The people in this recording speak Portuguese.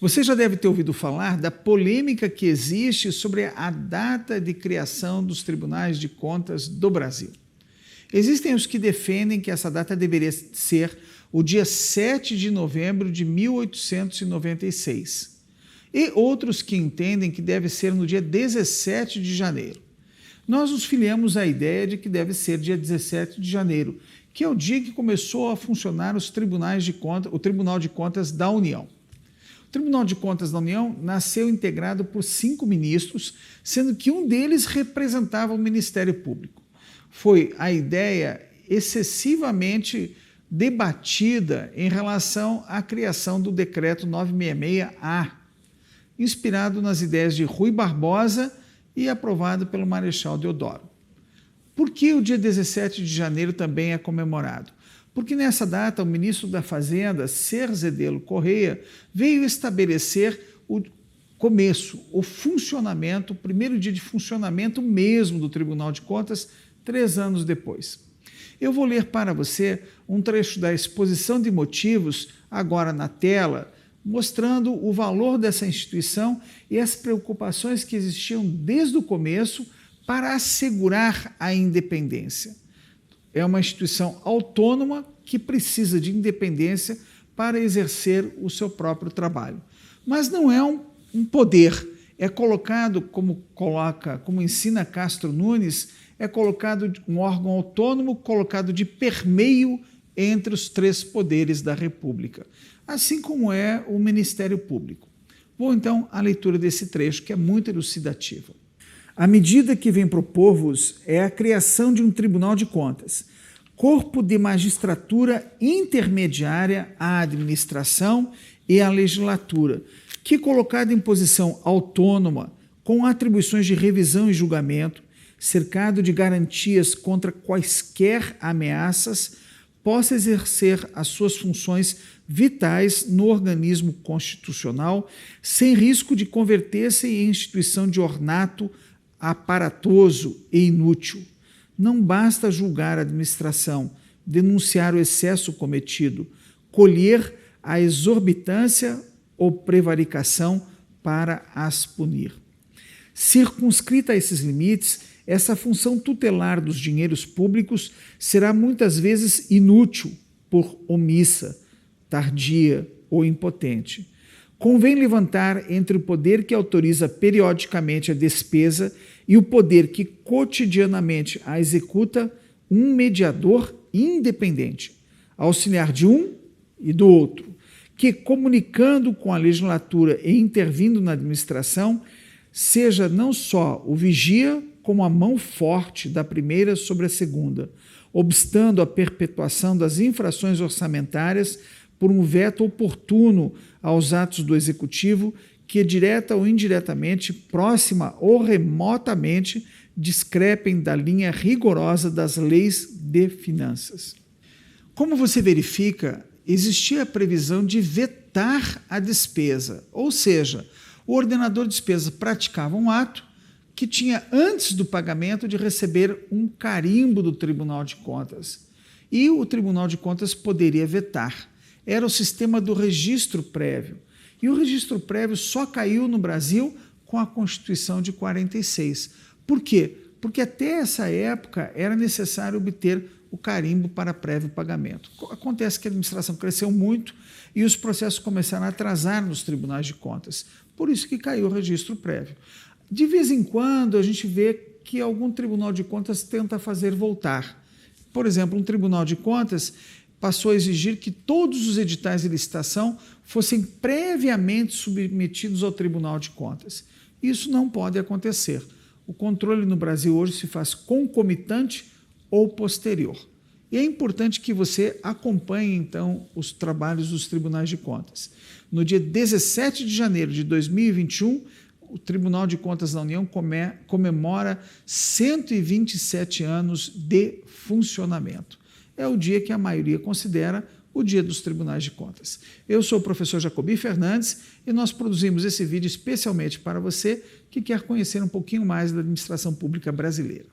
Você já deve ter ouvido falar da polêmica que existe sobre a data de criação dos tribunais de contas do Brasil. Existem os que defendem que essa data deveria ser o dia 7 de novembro de 1896 e outros que entendem que deve ser no dia 17 de janeiro. Nós nos filiamos à ideia de que deve ser dia 17 de janeiro, que é o dia que começou a funcionar os tribunais de contas, o Tribunal de Contas da União. O Tribunal de Contas da União nasceu integrado por 5 ministros, sendo que um deles representava o Ministério Público. Foi a ideia excessivamente debatida em relação à criação do Decreto 966-A, inspirado nas ideias de Rui Barbosa e aprovado pelo Marechal Deodoro. Por que o dia 17 de janeiro também é comemorado? Porque nessa data o ministro da Fazenda, Ser Zedelo Correia, veio estabelecer o começo, o funcionamento, o primeiro dia de funcionamento mesmo do Tribunal de Contas, 3 anos depois. Eu vou ler para você um trecho da exposição de motivos, agora na tela, mostrando o valor dessa instituição e as preocupações que existiam desde o começo para assegurar a independência. É uma instituição autônoma que precisa de independência para exercer o seu próprio trabalho. Mas não é um poder, é colocado, como ensina Castro Nunes, é colocado um órgão autônomo, colocado de permeio entre os 3 poderes da República, assim como é o Ministério Público. Vou então à leitura desse trecho, que é muito elucidativa. A medida que vem propor-vos é a criação de um Tribunal de Contas, corpo de magistratura intermediária à administração e à legislatura, que, colocado em posição autônoma, com atribuições de revisão e julgamento, cercado de garantias contra quaisquer ameaças, possa exercer as suas funções vitais no organismo constitucional, sem risco de converter-se em instituição de ornato aparatoso e inútil. Não basta julgar a administração, denunciar o excesso cometido, colher a exorbitância ou prevaricação para as punir. Circunscrita a esses limites, essa função tutelar dos dinheiros públicos será muitas vezes inútil por omissa, tardia ou impotente. Convém levantar entre o poder que autoriza periodicamente a despesa e o poder que cotidianamente a executa um mediador independente, auxiliar de um e do outro, que, comunicando com a legislatura e intervindo na administração, seja não só o vigia, como a mão forte da primeira sobre a segunda, obstando a perpetuação das infrações orçamentárias por um veto oportuno aos atos do Executivo que, direta ou indiretamente, próxima ou remotamente, discrepem da linha rigorosa das leis de finanças. Como você verifica, existia a previsão de vetar a despesa, ou seja, o ordenador de despesa praticava um ato que tinha, antes do pagamento, de receber um carimbo do Tribunal de Contas. E o Tribunal de Contas poderia vetar. Era o sistema do registro prévio. E o registro prévio só caiu no Brasil com a Constituição de 46. Por quê? Porque até essa época era necessário obter o carimbo para prévio pagamento. Acontece que a administração cresceu muito e os processos começaram a atrasar nos tribunais de contas. Por isso que caiu o registro prévio. De vez em quando a gente vê que algum tribunal de contas tenta fazer voltar. Por exemplo, um tribunal de contas passou a exigir que todos os editais de licitação fossem previamente submetidos ao Tribunal de Contas. Isso não pode acontecer. O controle no Brasil hoje se faz concomitante ou posterior. E é importante que você acompanhe, então, os trabalhos dos tribunais de contas. No dia 17 de janeiro de 2021, o Tribunal de Contas da União comemora 127 anos de funcionamento. É o dia que a maioria considera o dia dos tribunais de contas. Eu sou o professor Jacobi Fernandes e nós produzimos esse vídeo especialmente para você que quer conhecer um pouquinho mais da administração pública brasileira.